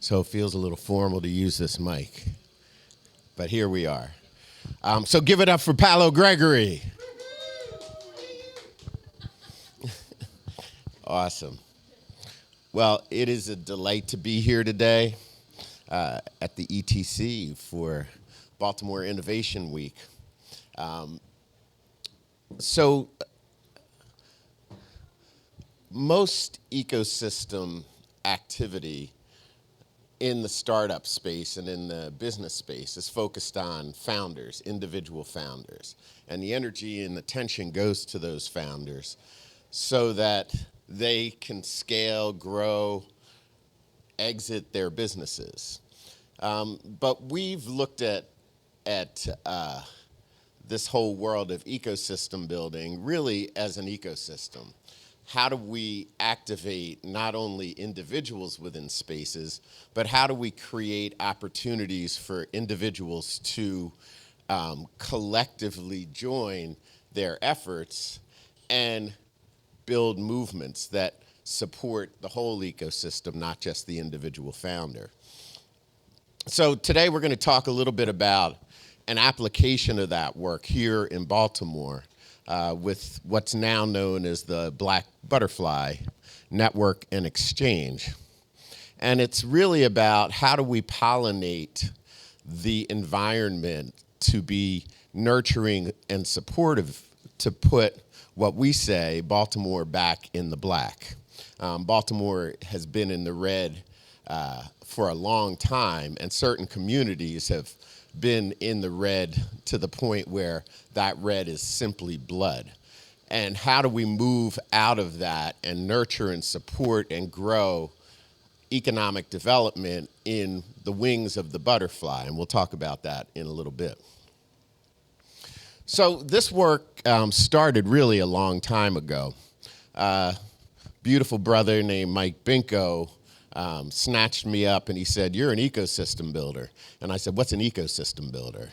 So it feels a little formal to use this mic. But here we are. So give it up for Paulo Gregory. Awesome. Well, it is a delight to be here today at the ETC for Baltimore Innovation Week. So most ecosystem activity in the startup space and in the business space is focused on founders, individual founders. And the energy and attention goes to those founders so that they can scale, grow, exit their businesses. But we've looked at this whole world of ecosystem building really as an ecosystem. How do we activate not only individuals within spaces, but how do we create opportunities for individuals to collectively join their efforts and build movements that support the whole ecosystem, not just the individual founder. So today we're going to talk a little bit about an application of that work here in Baltimore with what's now known as the Black Butterfly Network and Exchange. And it's really about how do we pollinate the environment to be nurturing and supportive to put what we say, Baltimore back in the black. Baltimore has been in the red for a long time, and certain communities have been in the red to the point where that red is simply blood. And how do we move out of that and nurture and support and grow economic development in the wings of the butterfly? And we'll talk about that in a little bit. So this work started really a long time ago. Beautiful brother named Mike Binko snatched me up and he said, "You're an ecosystem builder." And I said, "What's an ecosystem builder?"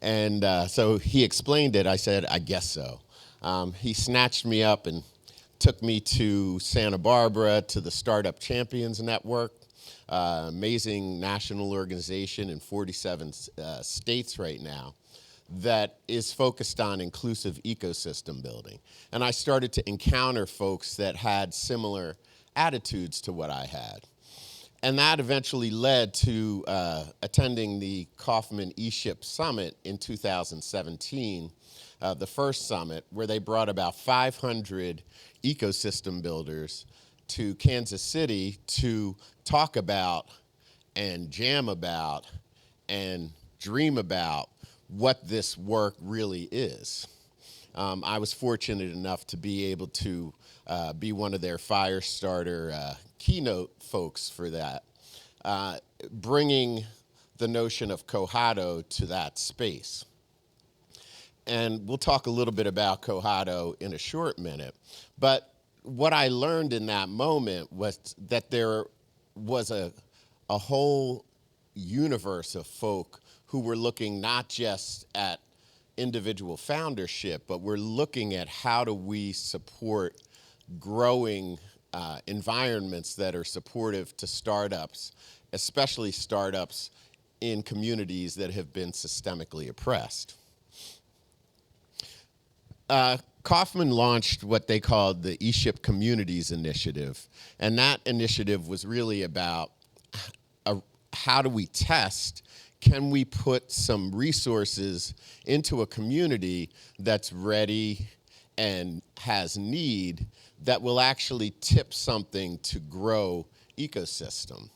And so he explained it. I said, "I guess so." He snatched me up and took me to Santa Barbara to the Startup Champions Network, amazing national organization in 47 states right now that is focused on inclusive ecosystem building. And I started to encounter folks that had similar attitudes to what I had. And that eventually led to attending the Kauffman eShip Summit in 2017, the first summit, where they brought about 500 ecosystem builders to Kansas City to talk about and jam about and dream about what this work really is. I was fortunate enough to be able to be one of their fire starter keynote folks for that, bringing the notion of Kohato to that space. And we'll talk a little bit about Kohato in a short minute. But what I learned in that moment was that there was a whole universe of folk who were looking not just at individual foundership, but we're looking at how do we support growing environments that are supportive to startups, especially startups in communities that have been systemically oppressed. Kauffman launched what they called the eShip Communities Initiative, and that initiative was really about how do we test, can we put some resources into a community that's ready and has need that will actually tip something to grow ecosystem.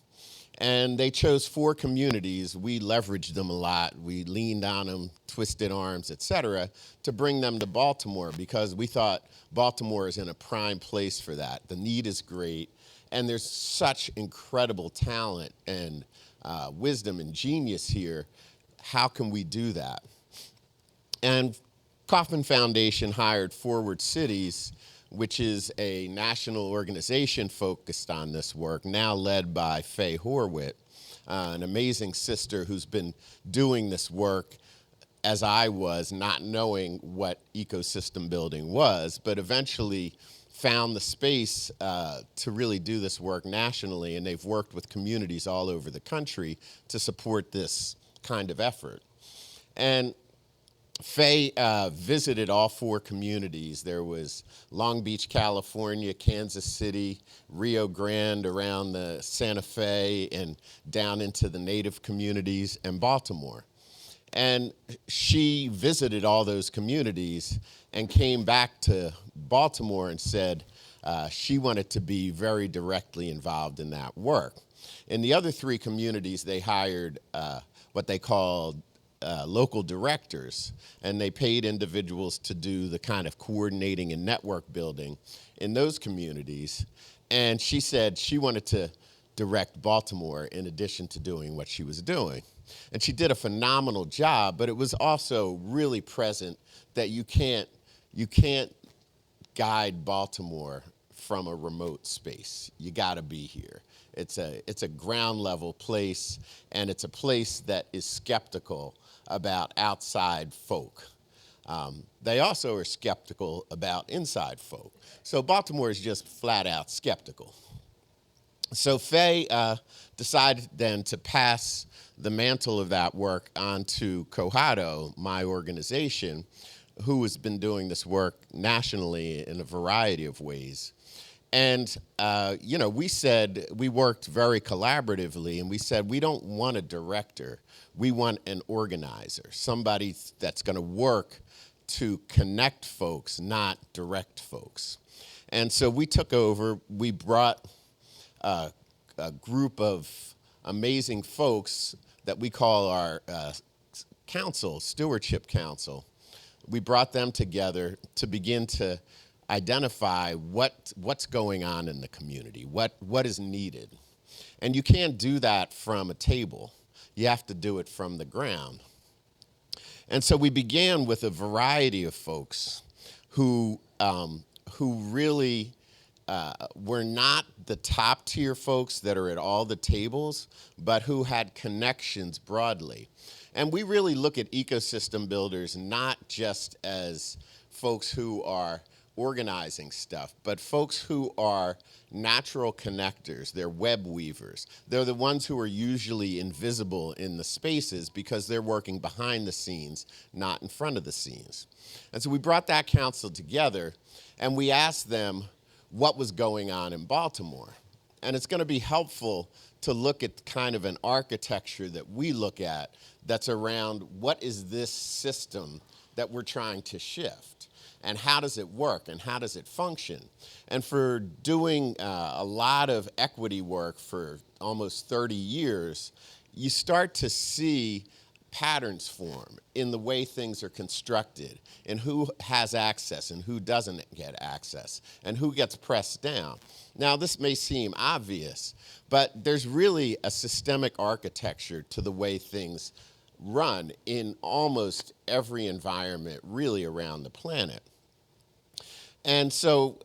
And they chose 4 communities. We leveraged them a lot. We leaned on them, twisted arms, et cetera, to bring them to Baltimore because we thought Baltimore is in a prime place for that. The need is great, and there's such incredible talent and wisdom and genius here. How can we do that? And Kauffman Foundation hired Forward Cities, which is a national organization focused on this work, now led by Faye Horwit, an amazing sister who's been doing this work as I was, not knowing what ecosystem building was, but eventually found the space to really do this work nationally, and they've worked with communities all over the country to support this kind of effort. And Faye visited all 4 communities. There was Long Beach, California, Kansas City, Rio Grande around the Santa Fe, and down into the native communities, and Baltimore. And she visited all those communities and came back to Baltimore and said she wanted to be very directly involved in that work. In the other 3 communities, they hired what they called local directors, and they paid individuals to do the kind of coordinating and network building in those communities. And she said she wanted to direct Baltimore in addition to doing what she was doing. And she did a phenomenal job, but it was also really present that you can't guide Baltimore from a remote space. You gotta be here. It's a ground level place, and it's a place that is skeptical about outside folk. They also are skeptical about inside folk. So Baltimore is just flat out skeptical. So Faye decided then to pass the mantle of that work onto Kohato, my organization, who has been doing this work nationally in a variety of ways. And, we worked very collaboratively, and we said, we don't want a director. We want an organizer, somebody that's going to work to connect folks, not direct folks. And so we took over. We brought a group of amazing folks that we call our council, Stewardship Council. We brought them together to begin to identify what's going on in the community, what is needed. And you can't do that from a table. You have to do it from the ground. And so we began with a variety of folks who really were not the top tier folks that are at all the tables, but who had connections broadly. And we really look at ecosystem builders not just as folks who are organizing stuff, but folks who are natural connectors. They're web weavers. They're the ones who are usually invisible in the spaces because they're working behind the scenes, not in front of the scenes. And so we brought that council together, and we asked them what was going on in Baltimore. And it's going to be helpful to look at kind of an architecture that we look at that's around what is this system that we're trying to shift, and how does it work, and how does it function? And for doing a lot of equity work for almost 30 years, you start to see patterns form in the way things are constructed, and who has access and who doesn't get access, and who gets pressed down. Now, this may seem obvious, but there's really a systemic architecture to the way things run in almost every environment really around the planet. And so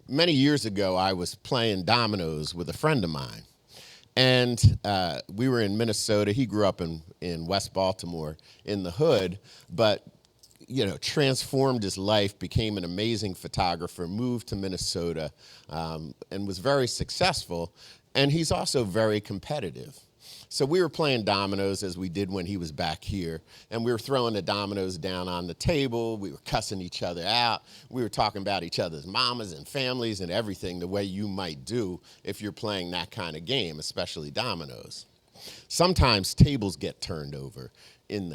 many years ago, I was playing dominoes with a friend of mine. And we were in Minnesota. He grew up in West Baltimore in the hood, but transformed his life, became an amazing photographer, moved to Minnesota, and was very successful. And he's also very competitive. So we were playing dominoes as we did when he was back here, and we were throwing the dominoes down on the table. We were cussing each other out. We were talking about each other's mamas and families and everything the way you might do if you're playing that kind of game, especially dominoes. Sometimes tables get turned over in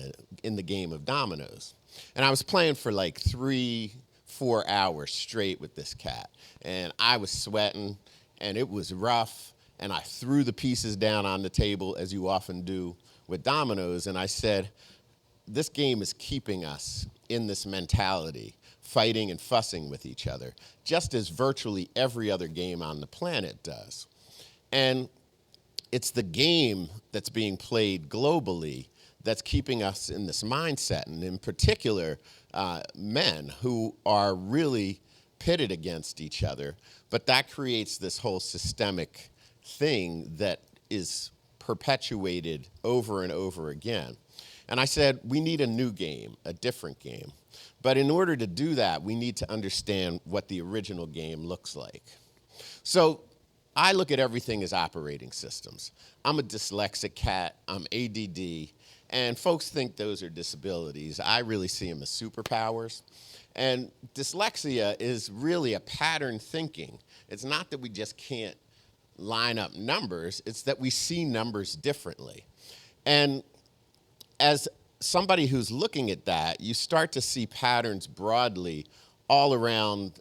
the game of dominoes. And I was playing for like 3-4 hours straight with this cat, and I was sweating, and it was rough. And I threw the pieces down on the table, as you often do with dominoes, and I said, this game is keeping us in this mentality, fighting and fussing with each other, just as virtually every other game on the planet does. And it's the game that's being played globally that's keeping us in this mindset, and in particular, men who are really pitted against each other, but that creates this whole systemic thing that is perpetuated over and over again. And I said, we need a new game, a different game. But in order to do that, we need to understand what the original game looks like. So I look at everything as operating systems. I'm a dyslexic cat, I'm ADD, and folks think those are disabilities. I really see them as superpowers. And dyslexia is really a pattern thinking. It's not that we just can't line up numbers, it's that we see numbers differently. And as somebody who's looking at that, you start to see patterns broadly all around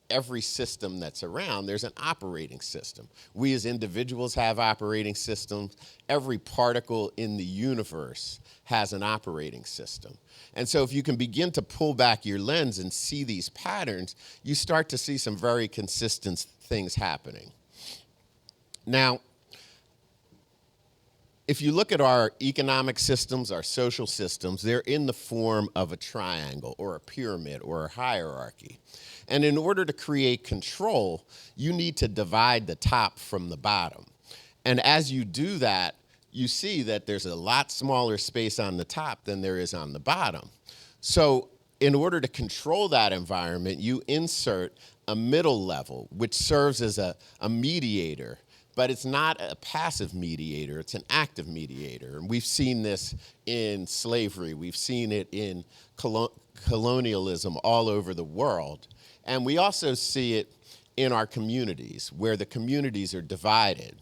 every system that's around. There's an operating system. We as individuals have operating systems. Every particle in the universe has an operating system. And so if you can begin to pull back your lens and see these patterns, you start to see some very consistent things happening. Now, if you look at our economic systems, our social systems, they're in the form of a triangle or a pyramid or a hierarchy. And in order to create control, you need to divide the top from the bottom. And as you do that, you see that there's a lot smaller space on the top than there is on the bottom. So in order to control that environment, you insert a middle level, which serves as a mediator. But it's not a passive mediator, it's an active mediator. And we've seen this in slavery, we've seen it in colonialism all over the world. And we also see it in our communities, where the communities are divided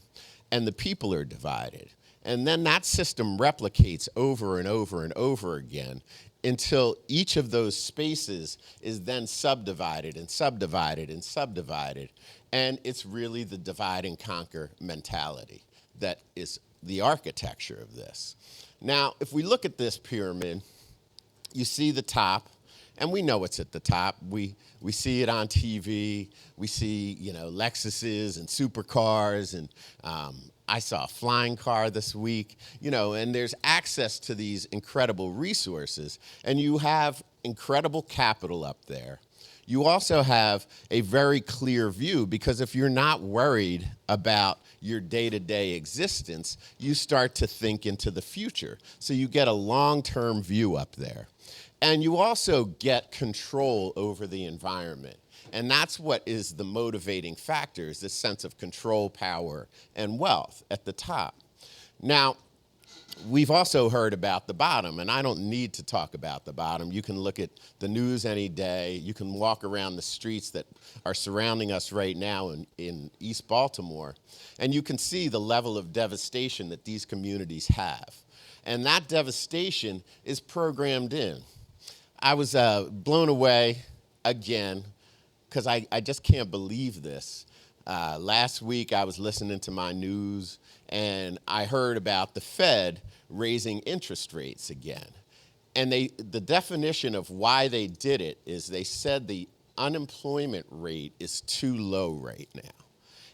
and the people are divided. And then that system replicates over and over and over again until each of those spaces is then subdivided and subdivided and subdivided. And it's really the divide and conquer mentality that is the architecture of this. Now, if we look at this pyramid, you see the top, and we know it's at the top. We see it on TV. We see, Lexuses and supercars, and I saw a flying car this week, and there's access to these incredible resources, and you have incredible capital up there. You also have a very clear view, because if you're not worried about your day-to-day existence, you start to think into the future. So you get a long-term view up there. And you also get control over the environment. And that's what is the motivating factor, is this sense of control, power, and wealth at the top. Now, we've also heard about the bottom, and I don't need to talk about the bottom. You can look at the news any day. You can walk around the streets that are surrounding us right now in East Baltimore, and you can see the level of devastation that these communities have. And that devastation is programmed in. I was blown away again, because I just can't believe this. Last week, I was listening to my news, and I heard about the Fed raising interest rates again. And the definition of why they did it is they said the unemployment rate is too low right now.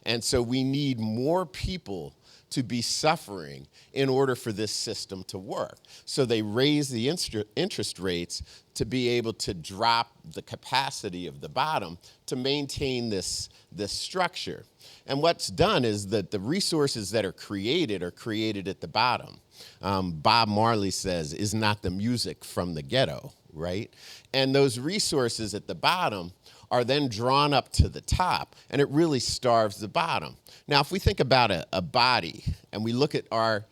And so we need more people to be suffering in order for this system to work. So they raise the interest rates to be able to drop the capacity of the bottom to maintain this structure. And what's done is that the resources that are created at the bottom. Bob Marley says, is not the music from the ghetto, right? And those resources at the bottom are then drawn up to the top, and it really starves the bottom. Now, if we think about a body, and we look at our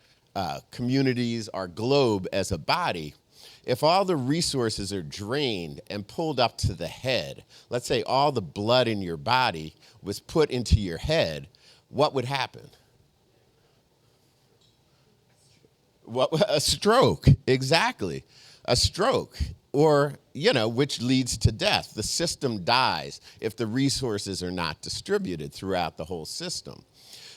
communities, our globe as a body, if all the resources are drained and pulled up to the head, let's say all the blood in your body was put into your head, what would happen? A stroke, exactly, a stroke. Or, which leads to death. The system dies if the resources are not distributed throughout the whole system.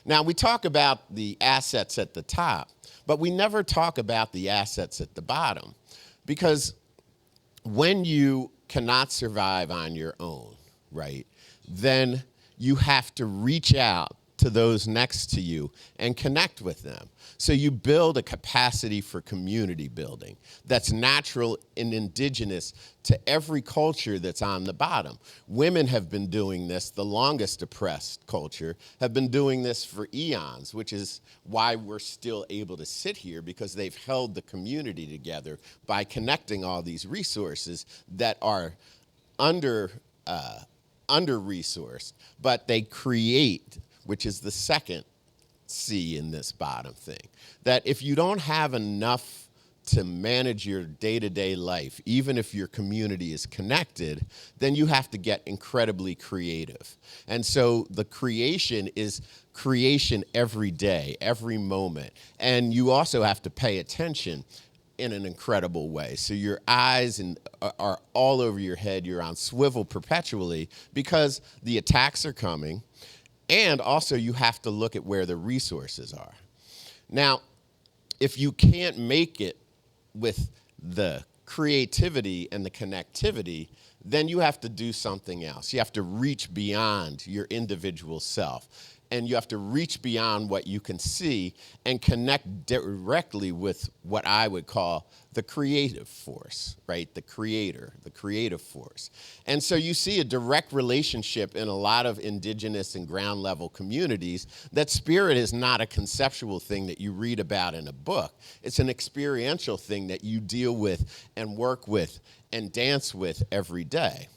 Now, we talk about the assets at the top, but we never talk about the assets at the bottom. Because when you cannot survive on your own, right, then you have to reach out to those next to you and connect with them. So you build a capacity for community building that's natural and indigenous to every culture that's on the bottom. Women have been doing this, the longest oppressed culture, have been doing this for eons, which is why we're still able to sit here, because they've held the community together by connecting all these resources that are under-resourced, but they create, which is the second C in this bottom thing, that if you don't have enough to manage your day-to-day life, even if your community is connected, then you have to get incredibly creative. And so the creation is creation every day, every moment. And you also have to pay attention in an incredible way. So your eyes are all over your head. You're on swivel perpetually because the attacks are coming. And also you have to look at where the resources are. Now, if you can't make it with the creativity and the connectivity, then you have to do something else. You have to reach beyond your individual self. And you have to reach beyond what you can see and connect directly with what I would call the creative force, right? The creator, the creative force. And so you see a direct relationship in a lot of indigenous and ground level communities that spirit is not a conceptual thing that you read about in a book. It's an experiential thing that you deal with and work with and dance with every day.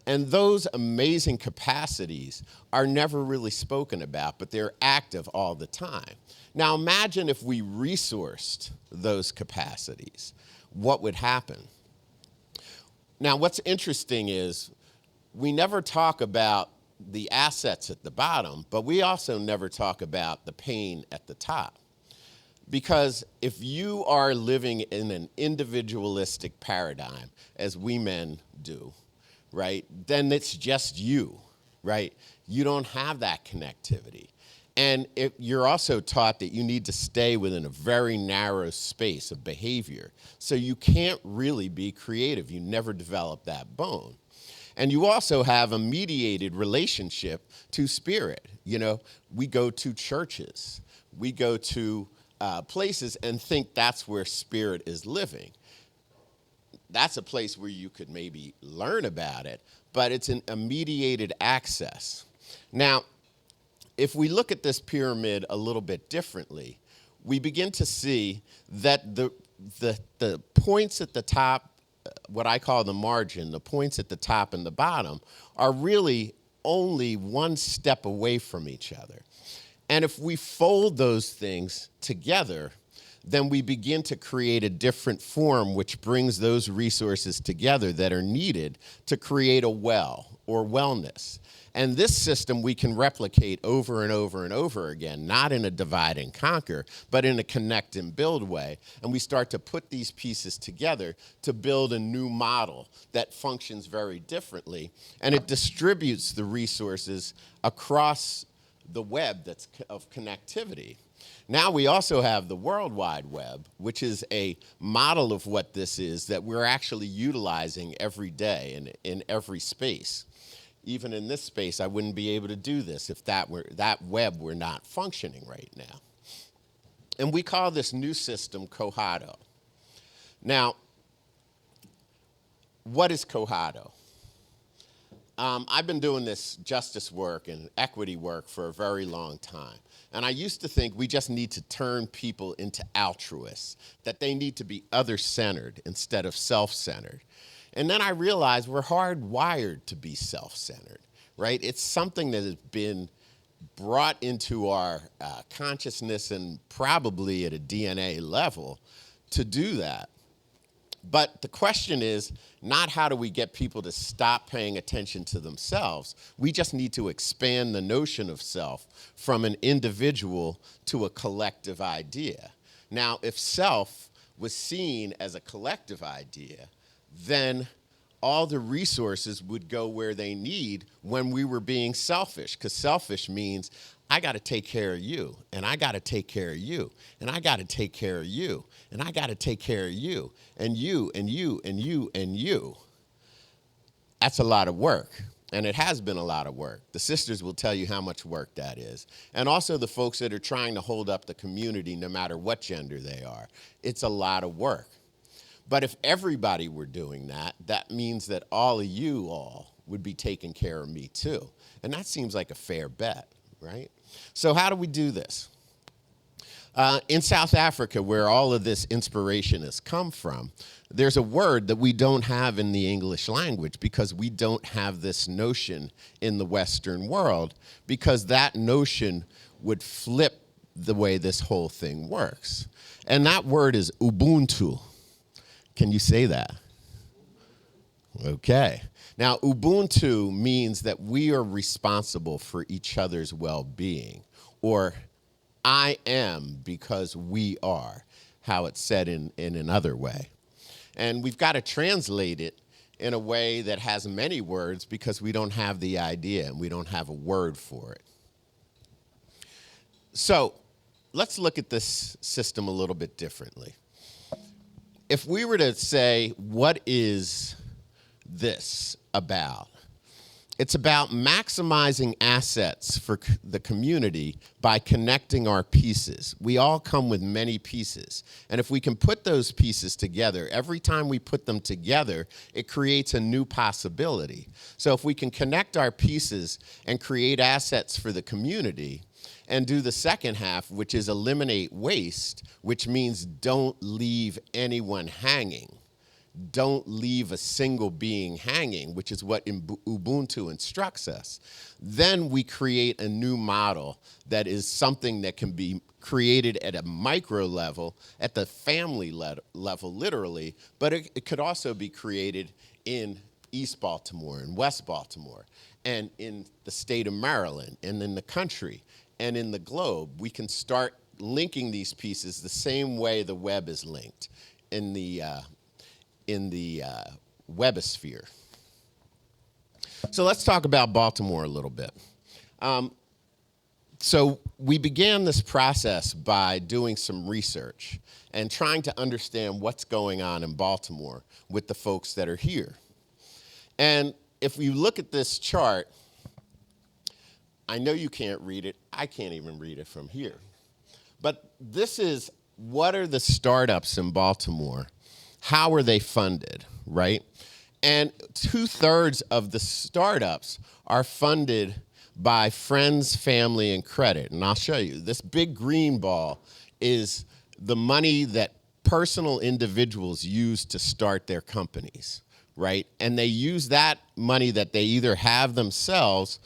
And those amazing capacities are never really spoken about, but they're active all the time. Now imagine if we resourced those capacities, what would happen? Now what's interesting is we never talk about the assets at the bottom, but we also never talk about the pain at the top. Because if you are living in an individualistic paradigm, as we men do, right, then it's just you, right? You don't have that connectivity. And you're also taught that you need to stay within a very narrow space of behavior. So you can't really be creative. You never develop that bone. And you also have a mediated relationship to spirit. You know, we go to churches. We go to places and think that's where spirit is living. That's a place where you could maybe learn about it, but it's a mediated access. Now, if we look at this pyramid a little bit differently, we begin to see that the points at the top, what I call the margin, the points at the top and the bottom, are really only one step away from each other. And if we fold those things together, then we begin to create a different form which brings those resources together that are needed to create a well or wellness. And this system we can replicate over and over and over again, not in a divide and conquer, but in a connect and build way. And we start to put these pieces together to build a new model that functions very differently. And it distributes the resources across the web that's of connectivity. Now we also have the World Wide Web, which is a model of what this is that we're actually utilizing every day in every space. Even in this space, I wouldn't be able to do this if that web were not functioning right now. And we call this new system Kohato. Now, what is Kohato? I've been doing this justice work and equity work for a very long time. And I used to think we just need to turn people into altruists, that they need to be other-centered instead of self-centered. And then I realized we're hardwired to be self-centered, right? It's something that has been brought into our consciousness and probably at a DNA level to do that. But the question is not how do we get people to stop paying attention to themselves. We just need to expand the notion of self from an individual to a collective idea. Now, if self was seen as a collective idea, then all the resources would go where they need when we were being selfish, because selfish means I got to take care of you, and I got to take care of you, and I got to take care of you, and I got to take care of you, and you, and you, and you, and you. That's a lot of work. And it has been a lot of work. The sisters will tell you how much work that is. And also the folks that are trying to hold up the community no matter what gender they are. It's a lot of work. But if everybody were doing that, that means that all of you all would be taking care of me too. And that seems like a fair bet, right? So how do we do this? In South Africa, where all of this inspiration has come from, there's a word that we don't have in the English language because we don't have this notion in the Western world, because that notion would flip the way this whole thing works. And that word is Ubuntu. Can you say that? Okay. Now, Ubuntu means that we are responsible for each other's well-being, or I am because we are, how it's said in another way. And we've got to translate it in a way that has many words because we don't have the idea and we don't have a word for it. So let's look at this system a little bit differently. If we were to say, what is this about? It's about maximizing assets for the community by connecting our pieces. We all come with many pieces. And if we can put those pieces together, every time we put them together, it creates a new possibility. So if we can connect our pieces and create assets for the community, and do the second half, which is eliminate waste, which means don't leave anyone hanging. Don't leave a single being hanging, which is what Ubuntu instructs us. Then we create a new model that is something that can be created at a micro level, at the family level, literally, but it could also be created in East Baltimore and West Baltimore, and in the state of Maryland, and in the country, and in the globe. We can start linking these pieces the same way the web is linked in the webosphere. So let's talk about Baltimore a little bit. So we began this process by doing some research and trying to understand what's going on in Baltimore with the folks that are here. And if you look at this chart, I know you can't read it. I can't even read it from here. But this is, what are the startups in Baltimore? How are they funded, right? And 2/3 of the startups are funded by friends, family, and credit. And I'll show you. This big green ball is the money that personal individuals use to start their companies, right? And they use that money that they either have themselves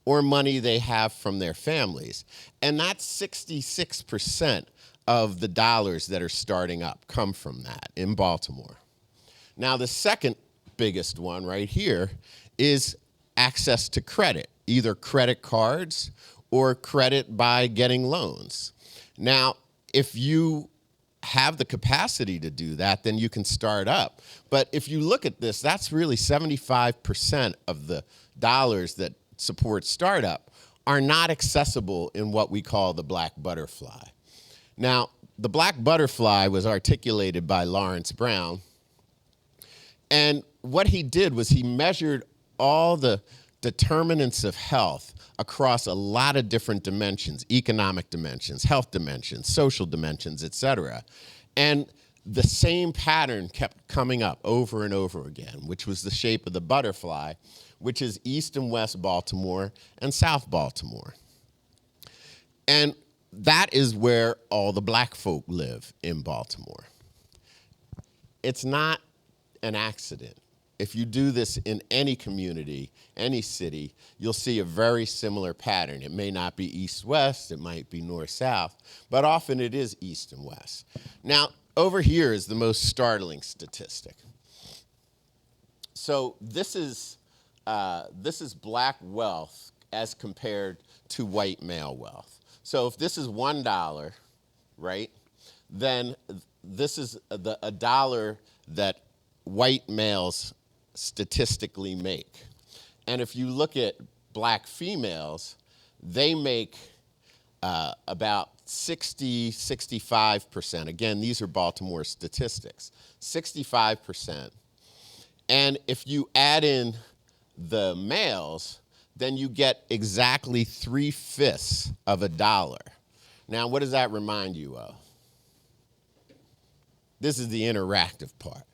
or money they have from their families. And that's 66% of the dollars that are starting up come from that in Baltimore. Now, the second biggest one right here is access to credit, either credit cards or credit by getting loans. Now, if you have the capacity to do that, then you can start up. But if you look at this, that's really 75% of the dollars that support startup are not accessible in what we call the black butterfly. Now, the black butterfly was articulated by Lawrence Brown, and what he did was he measured all the determinants of health across a lot of different dimensions: economic dimensions, health dimensions, social dimensions, et cetera. And the same pattern kept coming up over and over again, which was the shape of the butterfly, which is East and West Baltimore and South Baltimore. And that is where all the black folk live in Baltimore. It's not an accident. If you do this in any community, any city, you'll see a very similar pattern. It may not be east-west, it might be north-south, but often it is east and west. Now, over here is the most startling statistic. So this is black wealth as compared to white male wealth. So if this is $1, right, then this is a dollar that white males statistically make. And if you look at black females, they make about 65%. Again, these are Baltimore statistics, 65%. And if you add in the males, then you get exactly 3/5 of a dollar. Now, what does that remind you of? This is the interactive part.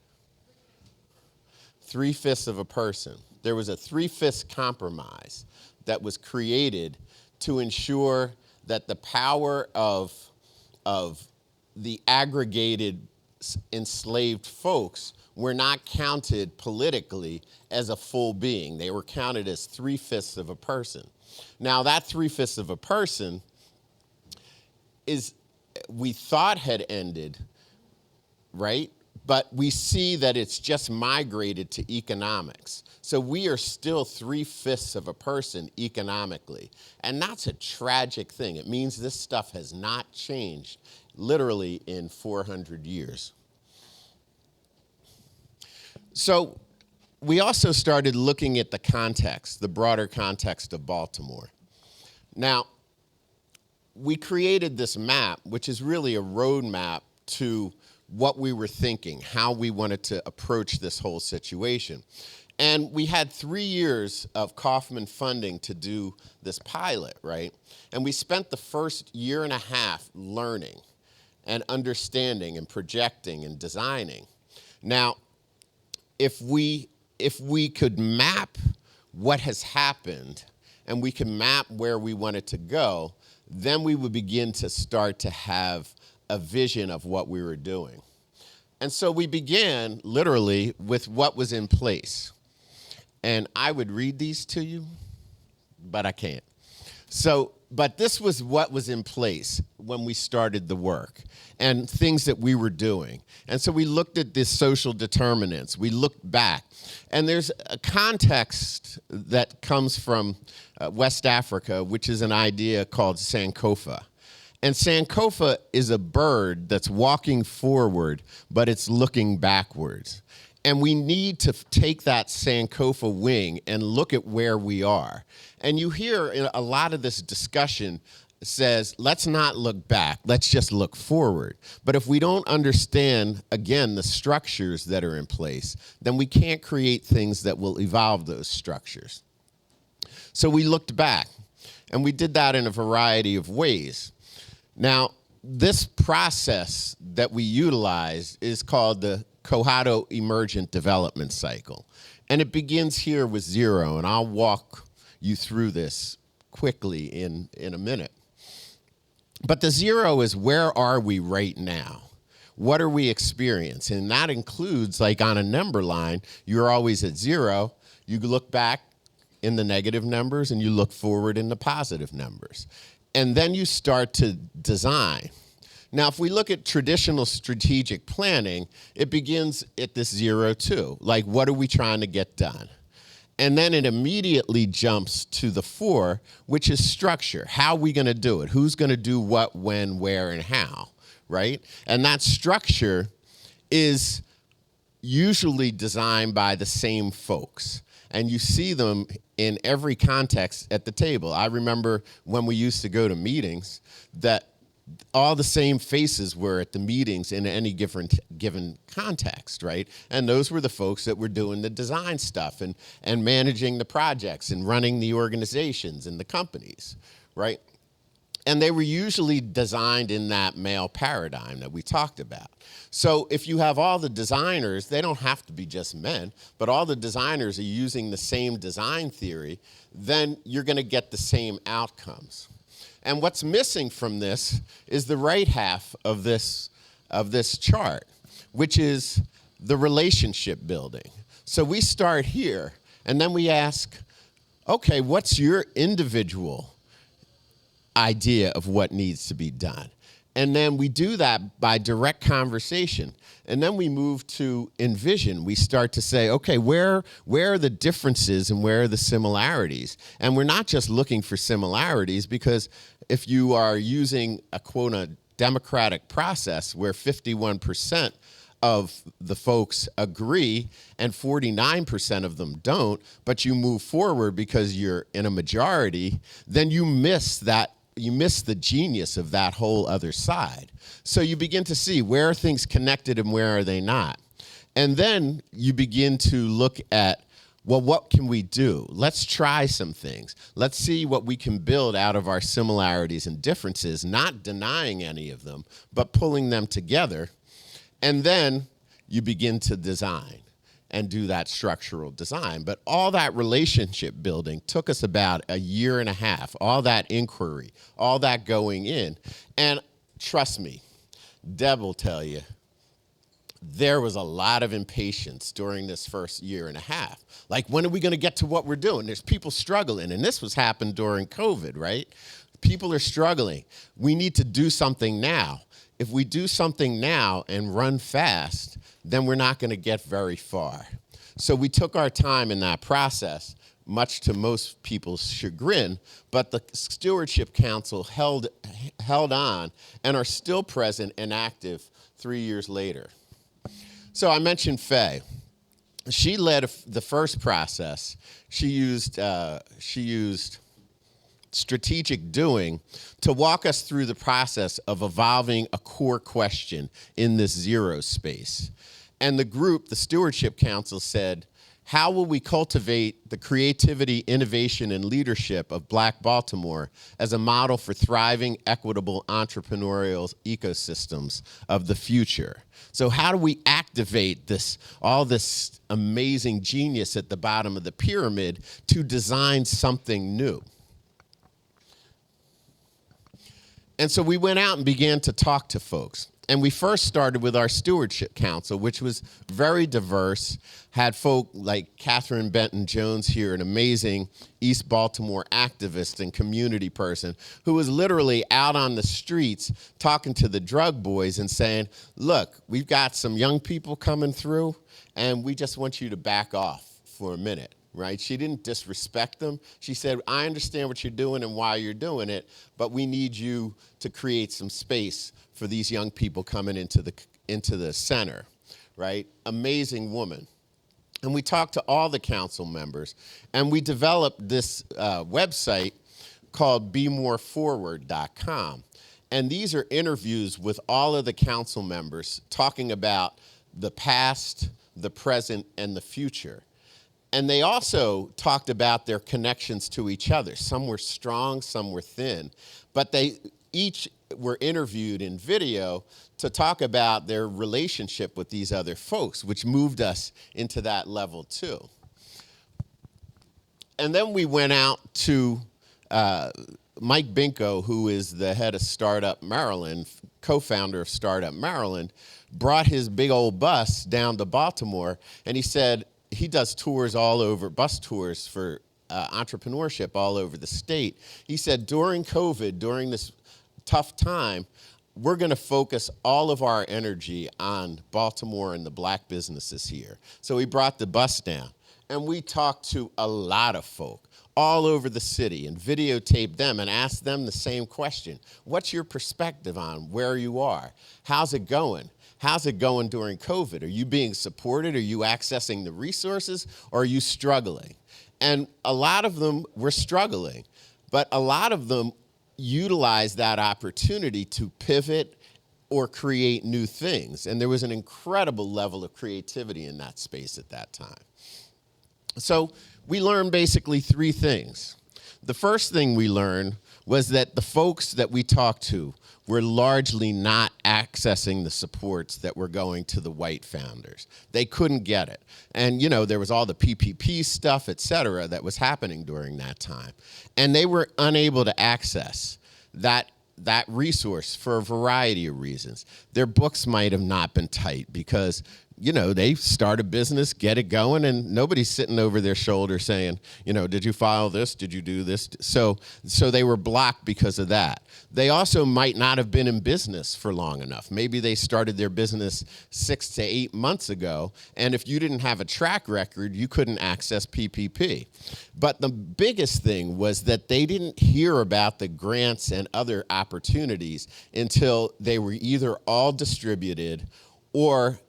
3/5 of a person. There was a 3/5 compromise that was created to ensure that the power of the aggregated enslaved folks were not counted politically as a full being. They were counted as 3/5 of a person. Now, that 3/5 of a person we thought had ended, right? But we see that it's just migrated to economics. So we are still 3/5 of a person economically. And that's a tragic thing. It means this stuff has not changed literally in 400 years. So we also started looking at the context, the broader context of Baltimore. Now, we created this map, which is really a roadmap to what we were thinking, how we wanted to approach this whole situation. And we had 3 years of Kauffman funding to do this pilot, right? And we spent the first year and a half learning and understanding and projecting and designing. Now, if we could map what has happened and we could map where we wanted to go, then we would begin to start to have a vision of what we were doing. And so we began literally with what was in place. And I would read these to you, but I can't. But this was what was in place when we started the work and things that we were doing. And so we looked at the social determinants. We looked back. And there's a context that comes from West Africa, which is an idea called Sankofa. And Sankofa is a bird that's walking forward, but it's looking backwards. And we need to take that Sankofa wing and look at where we are. And you hear a lot of this discussion says, let's not look back, let's just look forward. But if we don't understand, again, the structures that are in place, then we can't create things that will evolve those structures. So we looked back, and we did that in a variety of ways. Now, this process that we utilize is called the Kohado Emergent Development Cycle. And it begins here with 0, and I'll walk you through this quickly in a minute. But the 0 is, where are we right now? What are we experiencing? And that includes, like on a number line, you're always at 0. You look back in the negative numbers, and you look forward in the positive numbers. And then you start to design. Now, if we look at traditional strategic planning, it begins at this 0, too. Like, what are we trying to get done? And then it immediately jumps to the 4, which is structure. How are we going to do it? Who's going to do what, when, where, and how, right? And that structure is usually designed by the same folks. And you see them in every context at the table. I remember when we used to go to meetings that all the same faces were at the meetings in any given context, right? And those were the folks that were doing the design stuff and managing the projects and running the organizations and the companies, right? And they were usually designed in that male paradigm that we talked about. So if you have all the designers, they don't have to be just men, but all the designers are using the same design theory, then you're going to get the same outcomes. And what's missing from this is the right half of this chart, which is the relationship building. So we start here, and then we ask, okay, what's your individual idea of what needs to be done? And then we do that by direct conversation. And then we move to envision. We start to say, okay, where are the differences and where are the similarities? And we're not just looking for similarities, because if you are using a democratic process where 51% of the folks agree and 49% of them don't, but you move forward because you're in a majority, then you miss the genius of that whole other side. So you begin to see, where are things connected and where are they not? And then you begin to look at, well, what can we do? Let's try some things. Let's see what we can build out of our similarities and differences, not denying any of them, but pulling them together. And then you begin to design and do that structural design. But all that relationship building took us about a year and a half, all that inquiry, all that going in. And trust me, Deb will tell you, there was a lot of impatience during this first year and a half. Like, when are we going to get to what we're doing? There's people struggling, and this was happened during COVID, right? People are struggling. We need to do something now. If we do something now and run fast, then we're not going to get very far. So we took our time in that process, much to most people's chagrin, but the Stewardship Council held on and are still present and active 3 years later. So I mentioned Faye. She led the first process. She used strategic doing to walk us through the process of evolving a core question in this zero space. And the group, the Stewardship Council, said, how will we cultivate the creativity, innovation, and leadership of Black Baltimore as a model for thriving, equitable, entrepreneurial ecosystems of the future? So how do we activate all this amazing genius at the bottom of the pyramid to design something new? And so we went out and began to talk to folks. And we first started with our Stewardship Council, which was very diverse, had folk like Catherine Benton-Jones here, an amazing East Baltimore activist and community person who was literally out on the streets talking to the drug boys and saying, look, we've got some young people coming through, and we just want you to back off for a minute. Right? She didn't disrespect them. She said, I understand what you're doing and why you're doing it, but we need you to create some space for these young people coming into the center, right? Amazing woman. And we talked to all the council members, and we developed this website called bemoreforward.com. And these are interviews with all of the council members talking about the past, the present, and the future. And they also talked about their connections to each other. Some were strong, some were thin, but they each were interviewed in video to talk about their relationship with these other folks, which moved us into that level too. And then we went out to Mike Binko, who is the head of Startup Maryland, co-founder of Startup Maryland, brought his big old bus down to Baltimore, and he said, he does tours all over, bus tours for entrepreneurship all over the state. He said, during COVID, during this tough time, we're going to focus all of our energy on Baltimore and the Black businesses here. So he brought the bus down, and we talked to a lot of folk all over the city and videotaped them and asked them the same question. What's your perspective on where you are? How's it going? How's it going during COVID? Are you being supported? Are you accessing the resources? Or are you struggling? And a lot of them were struggling, but a lot of them utilized that opportunity to pivot or create new things. And there was an incredible level of creativity in that space at that time. So we learned basically three things. The first thing we learned was that the folks that we talked to were largely not accessing the supports that were going to the white founders. They couldn't get it. And, you know, there was all the PPP stuff, et cetera, that was happening during that time. And they were unable to access that resource for a variety of reasons. Their books might have not been tight because, you know, they start a business, get it going, and nobody's sitting over their shoulder saying, you know, did you file this? Did you do this? So they were blocked because of that. They also might not have been in business for long enough. Maybe they started their business 6 to 8 months ago, and if you didn't have a track record, you couldn't access PPP. But the biggest thing was that they didn't hear about the grants and other opportunities until they were either all distributed or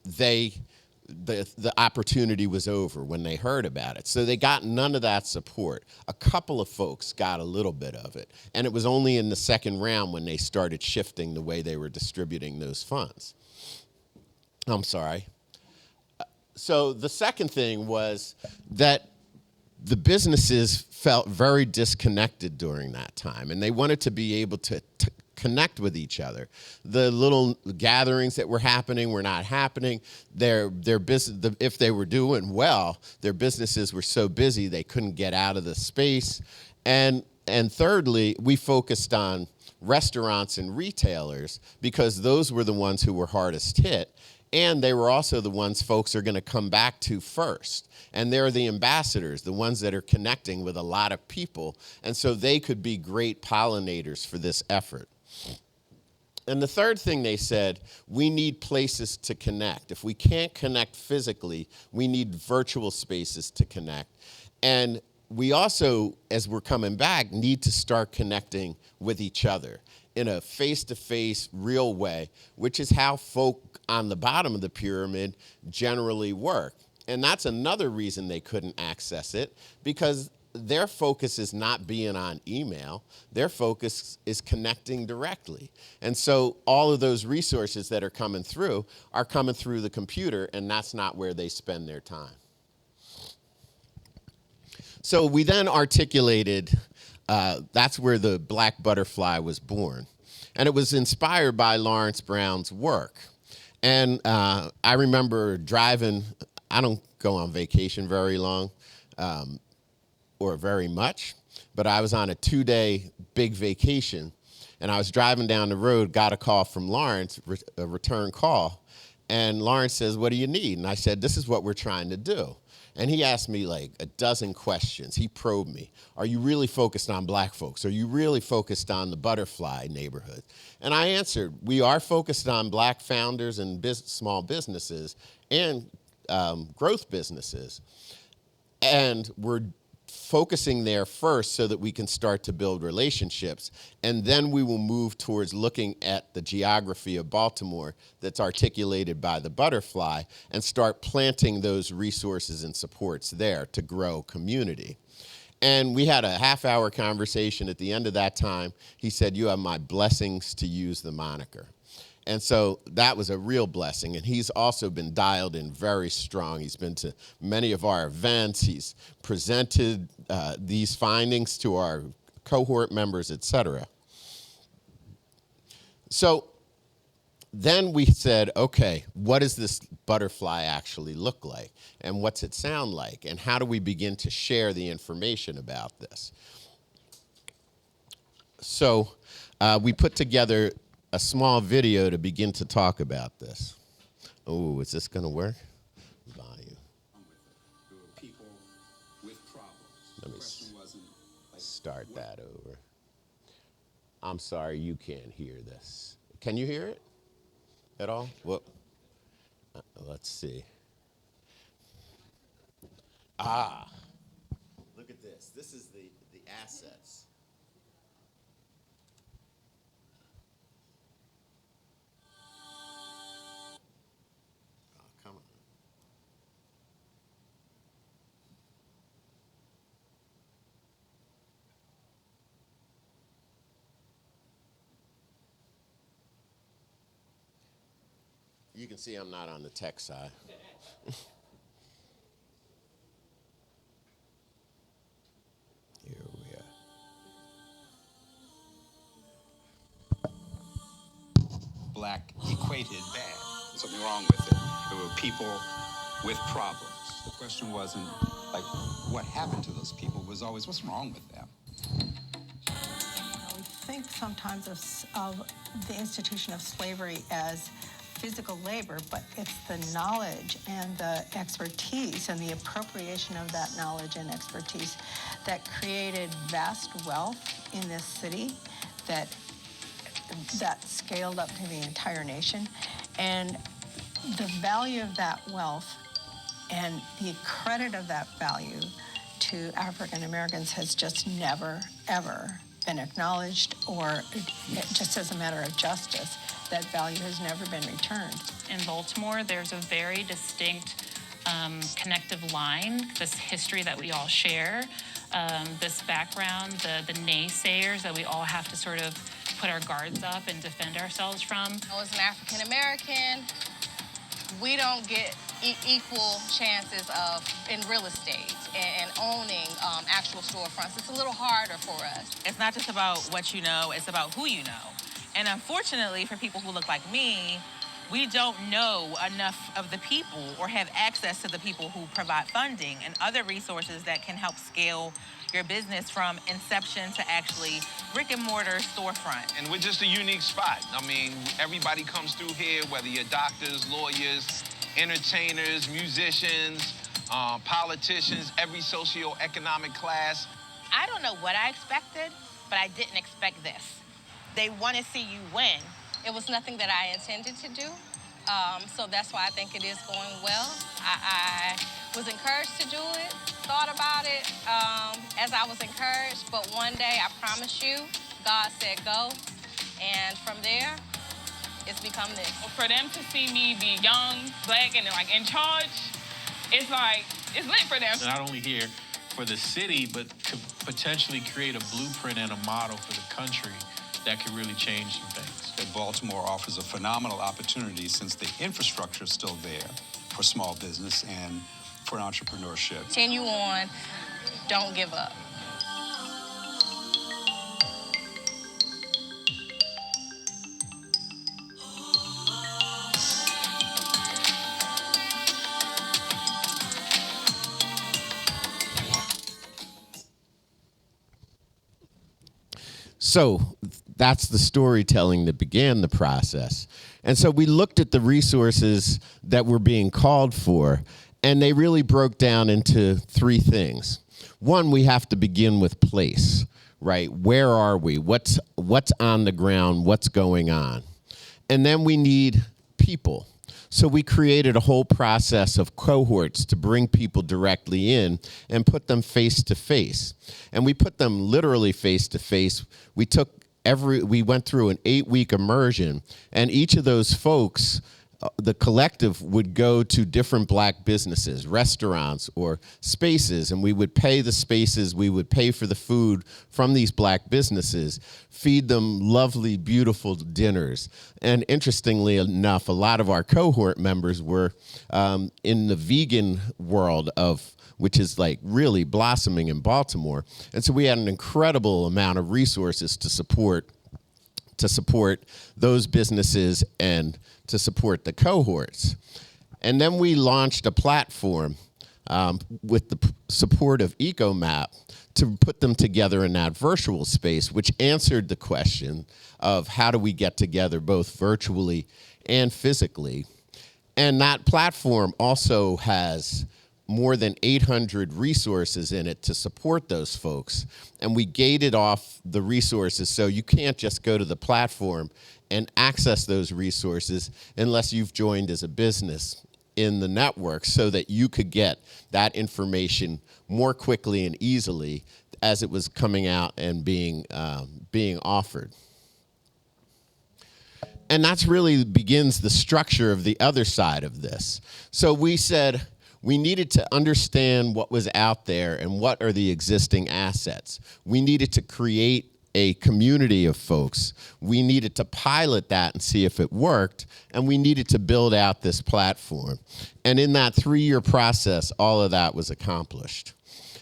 the opportunity was over when they heard about it. So they got none of that support. A couple of folks got a little bit of it. And it was only in the second round when they started shifting the way they were distributing those funds. I'm sorry. So the second thing was that the businesses felt very disconnected during that time, and they wanted to be able to connect with each other. The little gatherings that were happening were not happening. Their business, if they were doing well, their businesses were so busy they couldn't get out of the space. And thirdly, we focused on restaurants and retailers because those were the ones who were hardest hit. And they were also the ones folks are going to come back to first. And they're the ambassadors, the ones that are connecting with a lot of people. And so they could be great pollinators for this effort. And the third thing they said, we need places to connect. If we can't connect physically, we need virtual spaces to connect. And we also, as we're coming back, need to start connecting with each other in a face-to-face, real way, which is how folk on the bottom of the pyramid generally work. And that's another reason they couldn't access it, because their focus is not being on email. Their focus is connecting directly. And so all of those resources that are coming through the computer, and that's not where they spend their time. So we then articulated, that's where the Black Butterfly was born. And it was inspired by Lawrence Brown's work. And I remember driving, I don't go on vacation very long, or very much, but I was on a 2-day big vacation, and I was driving down the road, got a call from Lawrence, a return call, and Lawrence says, what do you need? And I said, this is what we're trying to do. And he asked me like a dozen questions. He probed me. Are you really focused on black folks? Are you really focused on the butterfly neighborhood? And I answered, we are focused on black founders and small businesses and growth businesses. And we're focusing there first so that we can start to build relationships. And then we will move towards looking at the geography of Baltimore that's articulated by the butterfly and start planting those resources and supports there to grow community. And we had a half-hour conversation. At the end of that time, he said, you have my blessings to use the moniker. And so that was a real blessing. And he's also been dialed in very strong. He's been to many of our events. He's presented these findings to our cohort members, et cetera. So then we said, okay, what does this butterfly actually look like? And what's it sound like? And how do we begin to share the information about this? So we put together a small video to begin to talk about this. Oh, is this gonna work? Volume. There were people with problems. Let me The question wasn't like, start that over. I'm sorry, you can't hear this. Can you hear it at all? Well, let's see. Look at this. This is the assets. Come on. You can see I'm not on the tech side. Here we are. black equated bad. There's something wrong with it. There were people with problems. The question wasn't like what happened to those people. It was always what's wrong with them. We think sometimes of the institution of slavery as physical labor, but it's the knowledge and the expertise and the appropriation of that knowledge and expertise that created vast wealth in this city that scaled up to the entire nation. And the value of that wealth and the credit of that value to African Americans has just never, ever been acknowledged, or just as a matter of justice, that value has never been returned. In Baltimore, there's a very distinct connective line, this history that we all share, this background, the naysayers that we all have to sort of put our guards up and defend ourselves from. As an African American, we don't get equal chances of in real estate and owning actual storefronts. It's a little harder for us. It's not just about what you know, it's about who you know. And unfortunately, for people who look like me, we don't know enough of the people or have access to the people who provide funding and other resources that can help scale your business from inception to actually brick and mortar storefront. And we're just a unique spot. I mean, everybody comes through here, whether you're doctors, lawyers, entertainers, musicians, politicians, every socioeconomic class. I don't know what I expected, but I didn't expect this. They want to see you win. It was nothing that I intended to do, so that's why I think it is going well. I was encouraged to do it, thought about it as I was encouraged, but one day, I promise you, God said go, and from there, it's become this. For them to see me be young, black, and like in charge, it's like, it's lit for them. Not only here for the city, but to potentially create a blueprint and a model for the country that could really change some things. That Baltimore offers a phenomenal opportunity since the infrastructure is still there for small business and for entrepreneurship. Continue on, don't give up. So that's the storytelling that began the process. And so we looked at the resources that were being called for, and they really broke down into three things. One, we have to begin with place, right? Where are we? What's on the ground? What's going on? And then we need people. So we created a whole process of cohorts to bring people directly in and put them face to face. And we put them literally face to face. We went through an 8-week immersion, and each of those folks, the collective would go to different black businesses, restaurants or spaces, and we would pay the spaces, we would pay for the food from these black businesses, feed them lovely, beautiful dinners. And interestingly enough, a lot of our cohort members were in the vegan world which is like really blossoming in Baltimore. And so we had an incredible amount of resources to support those businesses and to support the cohorts. And then we launched a platform with the support of EcoMap to put them together in that virtual space, which answered the question of how do we get together both virtually and physically. And that platform also has more than 800 resources in it to support those folks. And we gated off the resources, so you can't just go to the platform and access those resources unless you've joined as a business in the network, so that you could get that information more quickly and easily as it was coming out and being offered. And that's really begins the structure of the other side of this. So we said, we needed to understand what was out there and what are the existing assets. We needed to create a community of folks. We needed to pilot that and see if it worked, and we needed to build out this platform. And in that 3-year process, all of that was accomplished.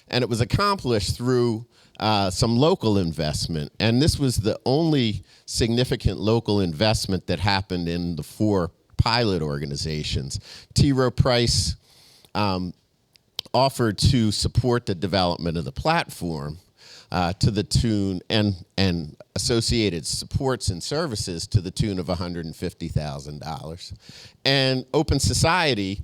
And it was accomplished through some local investment, and this was the only significant local investment that happened in the 4 pilot organizations. T. Rowe Price offered to support the development of the platform to the tune and associated supports and services to the tune of $150,000. And Open Society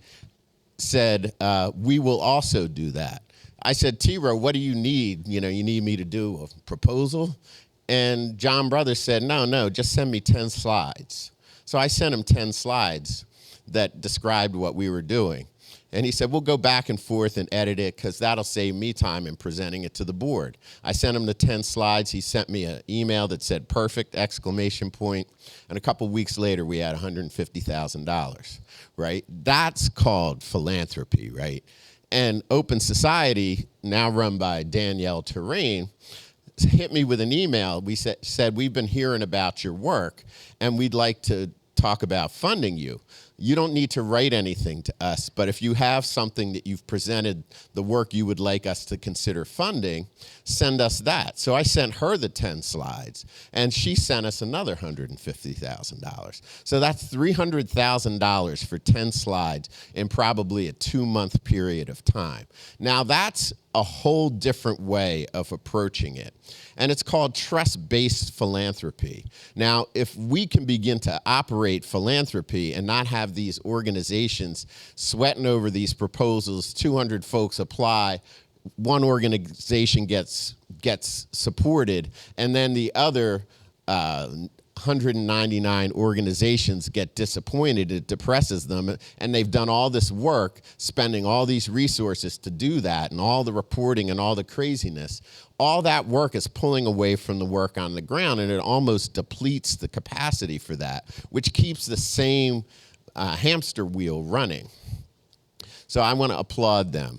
said, we will also do that. I said, T-Row, what do you need? You need me to do a proposal? And John Brothers said, no, just send me 10 slides. So I sent him 10 slides that described what we were doing. And he said, we'll go back and forth and edit it because that'll save me time in presenting it to the board. I sent him the 10 slides. He sent me an email that said perfect, exclamation point. And a couple weeks later, we had $150,000, right? That's called philanthropy, right? And Open Society, now run by Danielle Terrain, hit me with an email. We said, we've been hearing about your work, and we'd like to talk about funding you. you don't need to write anything to us, but if you have something that you've presented, the work you would like us to consider funding, send us that. So I sent her the 10 slides, and she sent us another $150,000. So that's $300,000 for 10 slides in probably a 2-month period of time. Now that's a whole different way of approaching it. And it's called trust-based philanthropy. Now, if we can begin to operate philanthropy and not have these organizations sweating over these proposals, 200 folks apply, one organization gets supported, and then the other 199 organizations get disappointed, it depresses them, and they've done all this work, spending all these resources to do that, and all the reporting and all the craziness. All that work is pulling away from the work on the ground, and it almost depletes the capacity for that, which keeps the same hamster wheel running. So I want to applaud them.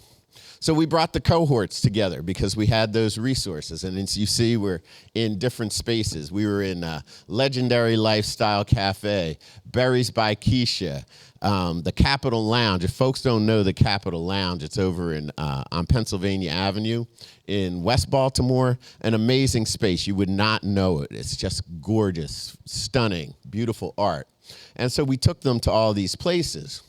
So we brought the cohorts together because we had those resources. And as you see, we're in different spaces. We were in Legendary Lifestyle Cafe, Berries by Keisha, the Capitol Lounge. If folks don't know the Capitol Lounge, it's over on Pennsylvania Avenue in West Baltimore. An amazing space. You would not know it. It's just gorgeous, stunning, beautiful art. And so we took them to all these places.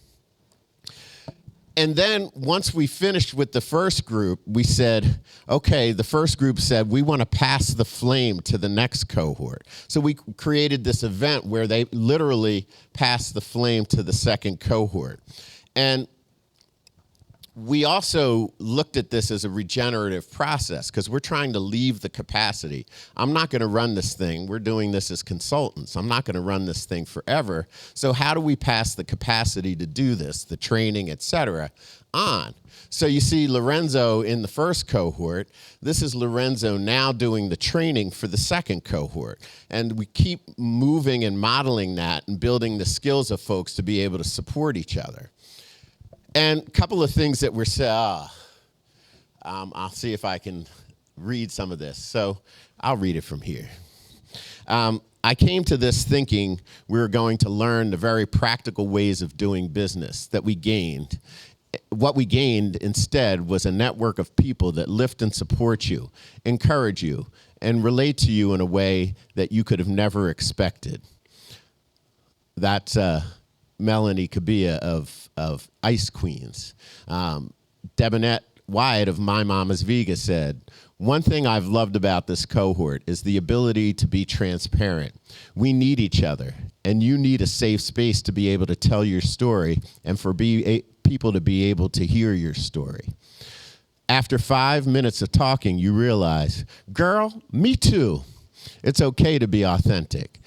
And then once we finished with the first group, we said, okay, the first group said, we want to pass the flame to the next cohort. So we created this event where they literally passed the flame to the second cohort. And we also looked at this as a regenerative process because we're trying to leave the capacity. I'm not going to run this thing. We're doing this as consultants. I'm not going to run this thing forever. So how do we pass the capacity to do this, the training, et cetera, on? So you see Lorenzo in the first cohort. This is Lorenzo now doing the training for the second cohort. And we keep moving and modeling that and building the skills of folks to be able to support each other. And a couple of things that were said, I'll see if I can read some of this. So I'll read it from here. I came to this thinking we were going to learn the very practical ways of doing business that we gained. What we gained instead was a network of people that lift and support you, encourage you, and relate to you in a way that you could have never expected. That's Melanie Kabia of Ice Queens. Debonette Wyatt of My Mama's Vega said, one thing I've loved about this cohort is the ability to be transparent. We need each other, and you need a safe space to be able to tell your story and for people to be able to hear your story. After 5 minutes of talking, you realize, girl, me too. It's okay to be authentic.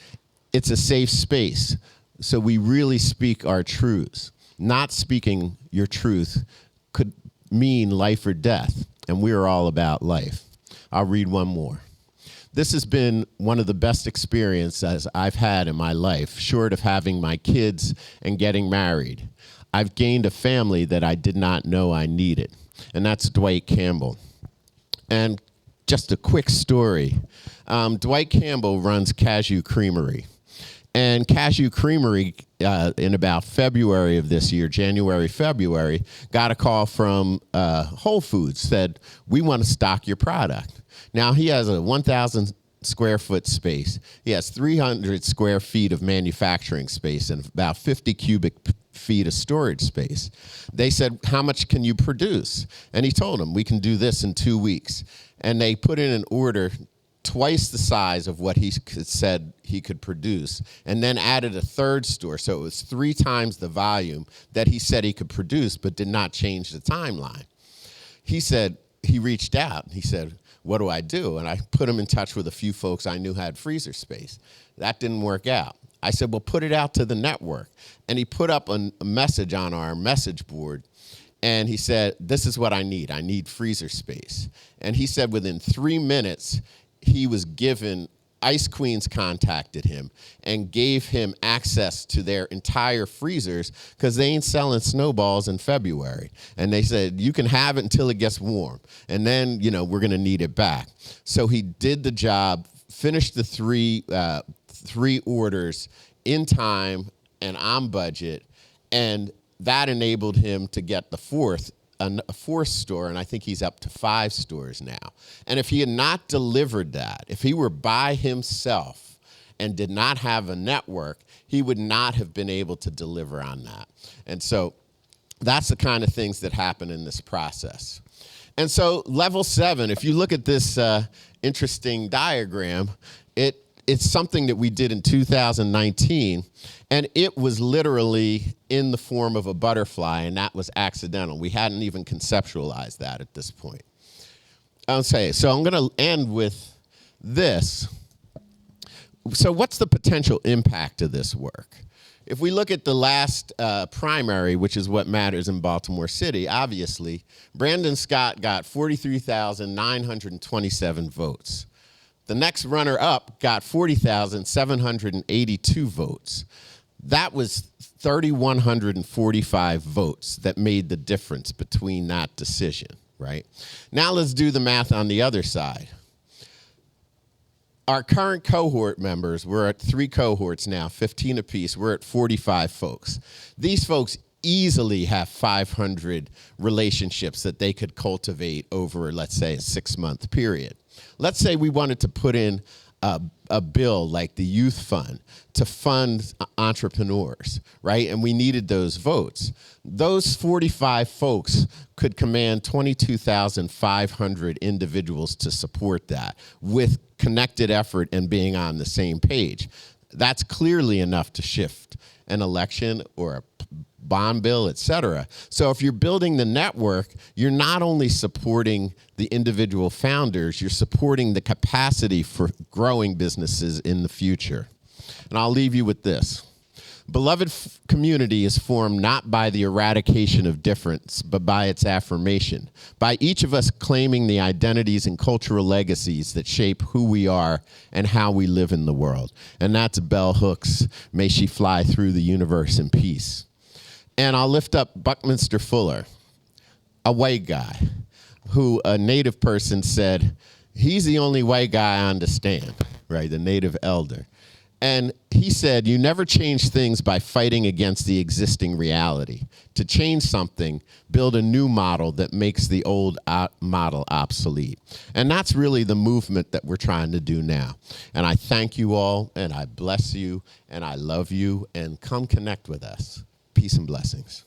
It's a safe space. So we really speak our truths. Not speaking your truth could mean life or death, and we are all about life. I'll read one more. This has been one of the best experiences I've had in my life, short of having my kids and getting married. I've gained a family that I did not know I needed, and that's Dwight Campbell. And just a quick story. Dwight Campbell runs Cashew Creamery. And Cashew Creamery, in about February of this year, January, February, got a call from Whole Foods, said, we want to stock your product. Now, he has a 1,000 square foot space. He has 300 square feet of manufacturing space and about 50 cubic feet of storage space. They said, how much can you produce? And he told them, we can do this in 2 weeks. And they put in an order twice the size of what he said he could produce, and then added a third store. So it was 3 times the volume that he said he could produce, but did not change the timeline. He said, he reached out. He said, what do I do? And I put him in touch with a few folks I knew had freezer space. That didn't work out. I said, well, put it out to the network. And he put up a message on our message board. And he said, this is what I need. I need freezer space. And he said within 3 minutes, he was given, Ice Queens contacted him and gave him access to their entire freezers because they ain't selling snowballs in February. And they said, you can have it until it gets warm. And then, we're going to need it back. So he did the job, finished the three orders in time and on budget, And that enabled him to get a fourth store, and I think he's up to 5 stores now. And if he had not delivered that, if he were by himself and did not have a network, he would not have been able to deliver on that. And so that's the kind of things that happen in this process. And so level 7, if you look at this interesting diagram, it's something that we did in 2019, and it was literally in the form of a butterfly, and that was accidental. We hadn't even conceptualized that at this point. So I'm going to end with this. So what's the potential impact of this work? If we look at the last primary, which is what matters in Baltimore City, obviously, Brandon Scott got 43,927 votes. The next runner-up got 40,782 votes. That was 3,145 votes that made the difference between that decision, right? Now let's do the math on the other side. Our current cohort members, we're at 3 cohorts now, 15 apiece. We're at 45 folks. These folks easily have 500 relationships that they could cultivate over, let's say, a 6-month period. Let's say we wanted to put in a bill like the youth fund to fund entrepreneurs, right? And we needed those votes. Those 45 folks could command 22,500 individuals to support that with connected effort and being on the same page. That's clearly enough to shift an election or a bond bill, et cetera. So if you're building the network, you're not only supporting the individual founders, you're supporting the capacity for growing businesses in the future. And I'll leave you with this. Beloved community is formed not by the eradication of difference, but by its affirmation, by each of us claiming the identities and cultural legacies that shape who we are and how we live in the world. And that's Bell Hooks, May She Fly Through the Universe in Peace. And I'll lift up Buckminster Fuller, a white guy, who a native person said, he's the only white guy I understand, right, the native elder. And he said, you never change things by fighting against the existing reality. To change something, build a new model that makes the old model obsolete. And that's really the movement that we're trying to do now. And I thank you all, and I bless you, and I love you, and come connect with us. Peace and blessings.